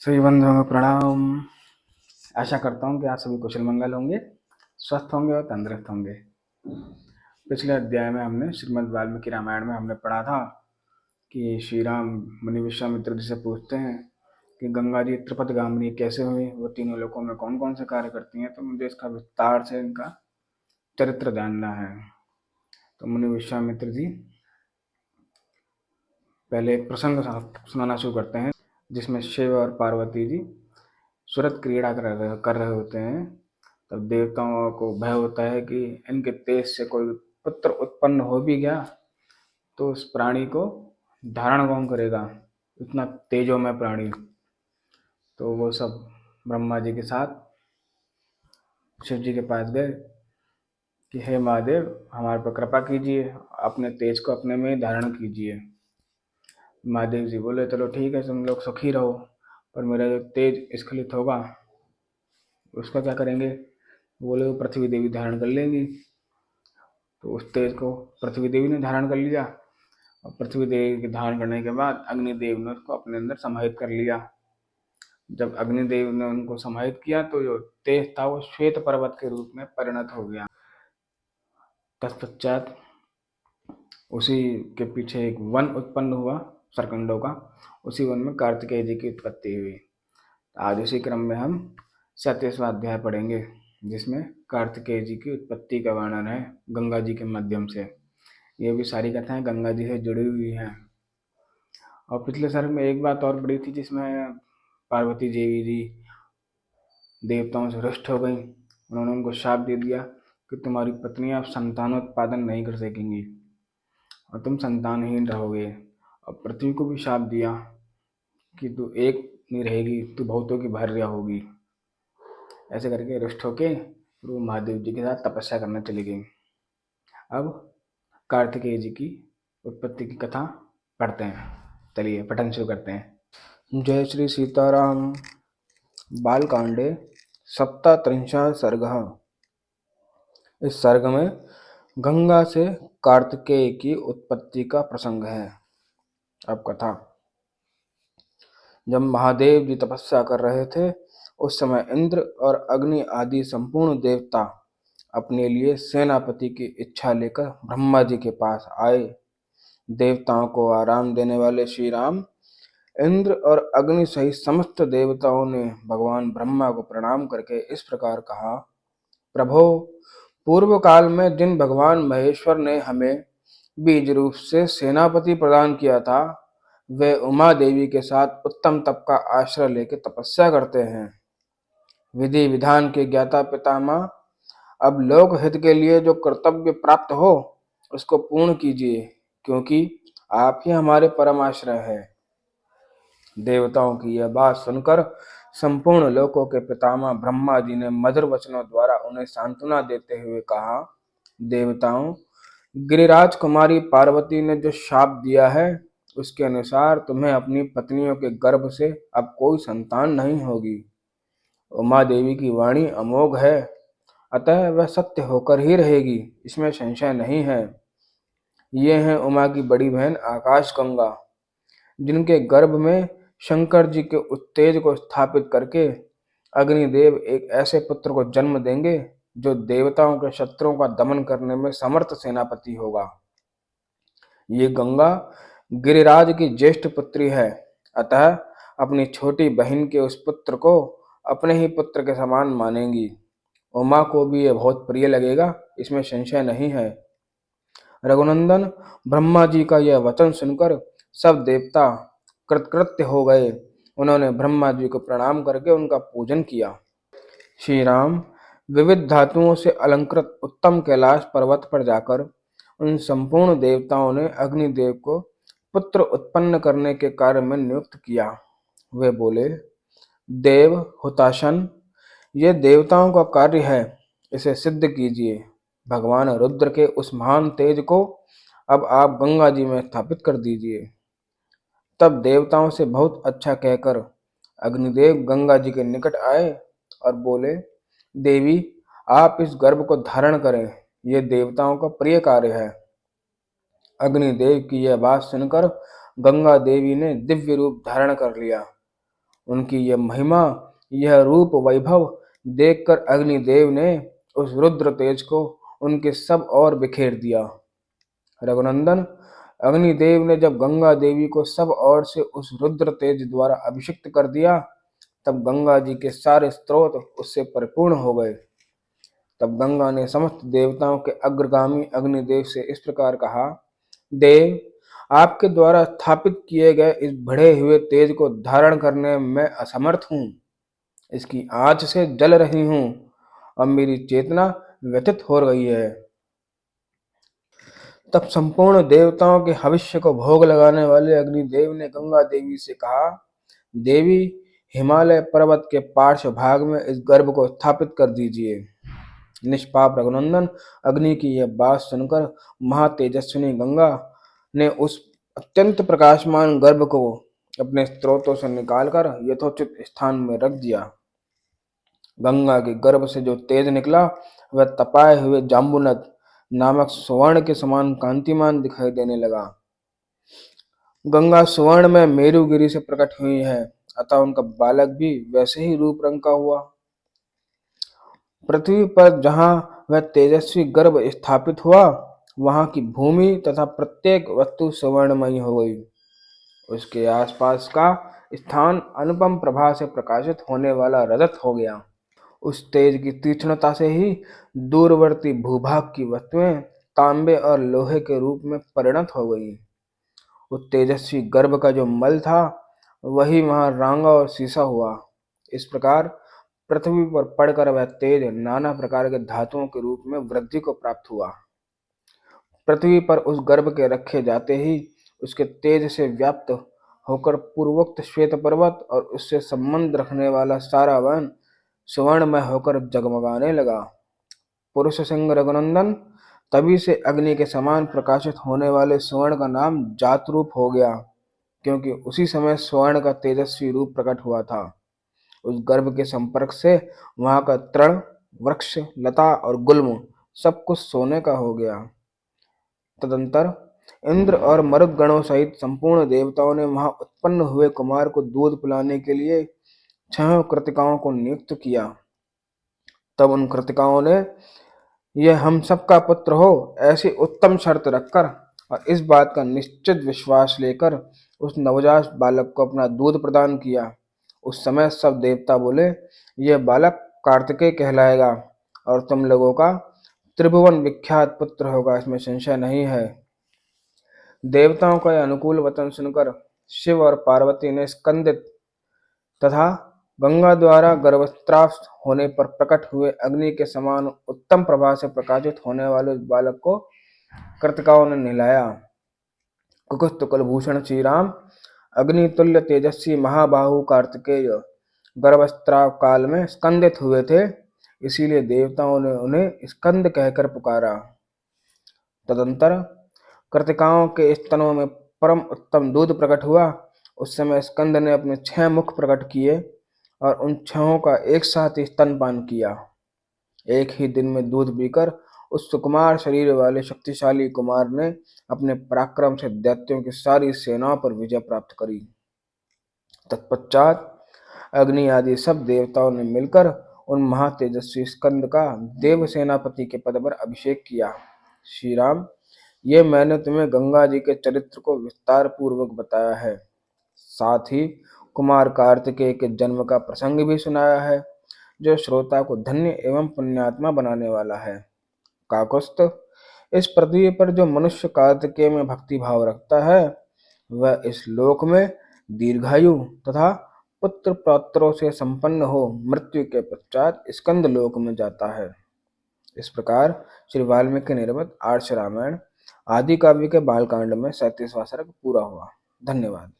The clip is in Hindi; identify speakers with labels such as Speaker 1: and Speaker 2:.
Speaker 1: सभी बंधुओं को प्रणाम। आशा करता हूँ कि आप सभी कुशल मंगल होंगे, स्वस्थ होंगे और तंदुरुस्त होंगे। पिछले अध्याय में हमने श्रीमद् वाल्मीकि रामायण में हमने पढ़ा था कि श्री राम मुनि विश्वामित्र जी से पूछते हैं कि गंगा जी त्रिपथगामिनी कैसे हुई, वो तीनों लोकों में कौन कौन से कार्य करती हैं। तो मुझे इसका विस्तार से इनका चरित्र जानना है। तो मुनि विश्वामित्र जी पहले एक प्रसंग सुनाना शुरू करते हैं जिसमें शिव और पार्वती जी सूरत क्रीड़ा कर रहे होते हैं। तब देवताओं को भय होता है कि इनके तेज से कोई पुत्र उत्पन्न हो भी गया तो उस प्राणी को धारण कौन करेगा, इतना तेजोमय प्राणी। तो वो सब ब्रह्मा जी के साथ शिव जी के पास गए कि हे महादेव, हमारे पर कृपा कीजिए, अपने तेज को अपने में धारण कीजिए। महादेव जी बोले चलो ठीक है, तुम लोग सुखी रहो, पर मेरा जो तेज स्खलित होगा उसका क्या करेंगे। बोले वो पृथ्वी देवी धारण कर लेंगी। तो उस तेज को पृथ्वी देवी ने धारण कर लिया और पृथ्वी देवी के धारण करने के बाद अग्निदेव ने उसको अपने अंदर समाहित कर लिया। जब अग्निदेव ने उनको समाहित किया तो जो तेज था वो श्वेत पर्वत के रूप में परिणत हो गया। तत्पश्चात उसी के पीछे एक वन उत्पन्न हुआ सरकंडों का। उसी वन में कार्तिकेय जी की उत्पत्ति हुई। आज उसी क्रम में हम 37वां अध्याय पढ़ेंगे जिसमें कार्तिकेय जी की उत्पत्ति का वर्णन है गंगा जी के माध्यम से। ये भी सारी कथाएं गंगा जी से जुड़ी हुई हैं। और पिछले सर्ग में एक बात और पड़ी थी जिसमें पार्वती देवी जी देवताओं से रुष्ट हो गई। उन्होंने उनको शाप दे दिया कि तुम्हारी पत्नियां संतानोत्पादन नहीं कर सकेंगी और तुम संतानहीन रहोगे। और पृथ्वी को भी शाप दिया कि तू एक नहीं रहेगी, तू बहुतों की भार्या होगी। ऐसे करके रुष्ट होके वो महादेव जी के साथ तपस्या करने चली गई। अब कार्तिकेय जी की उत्पत्ति की कथा पढ़ते हैं। चलिए पठन शुरू करते हैं। जय श्री सीताराम। बालकांडे सप्तत्रिंशः सर्गः। इस सर्ग में गंगा से कार्तिकेय की उत्पत्ति का प्रसंग है। अब कथा। जब महादेव जी तपस्या कर रहे थे उस समय इंद्र और अग्नि आदि संपूर्ण देवता अपने लिए सेनापति की इच्छा लेकर ब्रह्मा जी के पास आए। देवताओं को आराम देने वाले श्री राम, इंद्र और अग्नि सहित समस्त देवताओं ने भगवान ब्रह्मा को प्रणाम करके इस प्रकार कहा, प्रभो, पूर्व काल में जिन भगवान महेश्वर ने हमें बीज रूप से सेनापति प्रदान किया था, वे उमा देवी के साथ उत्तम तप का आश्रय लेकर तपस्या करते हैं। विधि विधान के ज्ञाता पितामह, अब लोक हित के लिए जो कर्तव्य प्राप्त हो उसको पूर्ण कीजिए, क्योंकि आप ही हमारे परम आश्रय है। देवताओं की यह बात सुनकर संपूर्ण लोकों के पितामह ब्रह्मा जी ने मधुर वचनों द्वारा उन्हें सांत्वना देते हुए कहा, देवताओं, गिरिराज कुमारी पार्वती ने जो शाप दिया है उसके अनुसार तुम्हें अपनी पत्नियों के गर्भ से अब कोई संतान नहीं होगी। उमा देवी की वाणी अमोघ है, अतः वह सत्य होकर ही रहेगी, इसमें संशय नहीं है। ये हैं उमा की बड़ी बहन आकाश गंगा, जिनके गर्भ में शंकर जी के उत्तेज को स्थापित करके अग्निदेव एक ऐसे पुत्र को जन्म देंगे जो देवताओं के शत्रुओं का दमन करने में समर्थ सेनापति होगा। ये गंगा गिरिराज की ज्येष्ठ पुत्री है, अतः अपनी छोटी बहन के उस पुत्र को अपने ही पुत्र के समान मानेंगी। उमा को भी यह बहुत प्रिय लगेगा, इसमें संशय नहीं है। रघुनंदन, ब्रह्मा जी का यह वचन सुनकर सब देवता कृतकृत्य हो गए। उन्होंने ब्रह्मा जी को प्रणाम करके उनका पूजन किया। श्री राम विविध धातुओं से अलंकृत उत्तम कैलाश पर्वत पर जाकर उन संपूर्ण देवताओं ने अग्निदेव को पुत्र उत्पन्न करने के कार्य में नियुक्त किया। वे बोले, देव हुताशन, ये देवताओं का कार्य है, इसे सिद्ध कीजिए। भगवान रुद्र के उस महान तेज को अब आप गंगा जी में स्थापित कर दीजिए। तब देवताओं से बहुत अच्छा कहकर अग्निदेव गंगा जी के निकट आए और बोले, देवी, आप इस गर्भ को धारण करें, यह देवताओं का प्रिय कार्य है। अग्निदेव की यह बात सुनकर गंगा देवी ने दिव्य रूप धारण कर लिया उनकी यह महिमा, यह रूप वैभव देखकर अग्निदेव ने उस रुद्र तेज को उनके सब और बिखेर दिया। रघुनंदन, अग्निदेव ने जब गंगा देवी को सब ओर से उस रुद्र तेज द्वारा अभिषिक्त कर दिया, तब गंगा जी के सारे स्रोत उससे परिपूर्ण हो गए। तब गंगा ने समस्त देवताओं के अग्रगामी अग्निदेव से इस प्रकार कहा, देव, आपके द्वारा स्थापित किए गए इस बढ़े हुए तेज को धारण करने में मैं असमर्थ हूँ। इसकी आंच से जल रही हूँ और मेरी चेतना व्यथित हो रही है। तब संपूर्ण देवताओं के भविष्य को भोग लगाने वाले अग्निदेव ने गंगा देवी से कहा, देवी, हिमालय पर्वत के पार्श्व भाग में इस गर्भ को स्थापित कर दीजिए। निष्पाप रघुनंदन, अग्नि की यह बात सुनकर महातेजस्विनी गंगा ने उस अत्यंत प्रकाशमान गर्भ को अपने स्त्रोतों से निकालकर यथोचित स्थान में रख दिया। गंगा के गर्भ से जो तेज निकला वह तपाए हुए जाम्बुनद नामक स्वर्ण के समान कांतिमान दिखाई देने लगा। गंगा स्वर्ण में मेरुगिरी से प्रकट हुई है, अतः उनका बालक भी वैसे ही रूप रंग का हुआ। पृथ्वी पर जहाँ वह तेजस्वी गर्भ स्थापित हुआ, वहाँ की भूमि तथा प्रत्येक वस्तु सुवर्णमयी हो गई। उसके आसपास का स्थान अनुपम प्रभा से प्रकाशित होने वाला रजत हो गया। उस तेज की तीक्ष्णता से ही दूरवर्ती भूभाग की वस्तुएं तांबे और लोहे के रूप में परिणत हो गई। उस तेजस्वी गर्भ का जो मल था, वही वहां रांगा और सीसा हुआ। इस प्रकार पृथ्वी पर पड़कर वह तेज नाना प्रकार के धातुओं के रूप में वृद्धि को प्राप्त हुआ। पृथ्वी पर उस गर्भ के रखे जाते ही उसके तेज से व्याप्त होकर पूर्वोक्त श्वेत पर्वत और उससे संबंध रखने वाला सारा वन सुवर्णमय होकर जगमगाने लगा। पुरुष सिंह रघुनंदन, तभी से अग्नि के समान प्रकाशित होने वाले स्वर्ण का नाम जातरूप हो गया, क्योंकि उसी समय स्वर्ण का तेजस्वी रूप प्रकट हुआ था। उस गर्भ के संपर्क से वहां का तृण, वृक्ष, लता और गुल्म सब कुछ सोने का हो गया। तदंतर इंद्र और मरुदगणों सहित संपूर्ण देवताओं ने वहां उत्पन्न हुए कुमार को दूध पिलाने के लिए 6 कृतिकाओं को नियुक्त किया। तब उन कृतिकाओं ने यह हम सबका पुत्र हो ऐसी उत्तम शर्त रखकर और इस बात का निश्चित विश्वास लेकर उस नवजात बालक को अपना दूध प्रदान किया। उस समय सब देवता बोले, यह बालक कार्तिकेय कहलाएगा और तुम लोगों का त्रिभुवन विख्यात पुत्र होगा, इसमें संशय नहीं है। देवताओं का यह अनुकूल वचन सुनकर शिव और पार्वती ने स्कंदित तथा गंगा द्वारा गर्भस्राव होने पर प्रकट हुए अग्नि के समान उत्तम प्रभा से प्रकाशित होने वाले उस बालक को कृतिकाओं ने नहलाया। कुकुस्त कुलभूषण श्री राम, अग्नितुल्य तेजस्वी महाबाहु कार्तिकेय गर्भस्राव काल में स्कंदित हुए थे, इसीलिए देवताओं ने उन्हें स्कंद कहकर पुकारा। तदंतर कृतिकाओं के स्तनों में परम उत्तम दूध प्रकट हुआ। उस समय स्कंद ने अपने 6 मुख प्रकट किए और उन 6 का एक साथ ही स्तनपान किया। एक ही दिन में दूध पीकर उस सुकुमार शरीर वाले शक्तिशाली कुमार ने अपने पराक्रम से दैत्यों की सारी सेनाओं पर विजय प्राप्त करी। तत्पश्चात अग्नि आदि सब देवताओं ने मिलकर उन महातेजस्वी स्कंद का देव सेनापति के पद पर अभिषेक किया। श्री राम, ये मैंने तुम्हें गंगा जी के चरित्र को विस्तार पूर्वक बताया है, साथ ही कुमार कार्तिकेय के जन्म का प्रसंग भी सुनाया है, जो श्रोता को धन्य एवं पुण्यात्मा बनाने वाला है। काकुस्थ, इस पृथ्वी पर जो मनुष्य कार्तिकेय में भक्ति भाव रखता है, वह इस लोक में दीर्घायु तथा पुत्र पौत्रों से संपन्न हो मृत्यु के पश्चात स्कंद लोक में जाता है। इस प्रकार श्री वाल्मीकि निर्मित आर्ष रामायण आदि काव्य के बालकांड में 37वां सर्ग पूरा हुआ। धन्यवाद।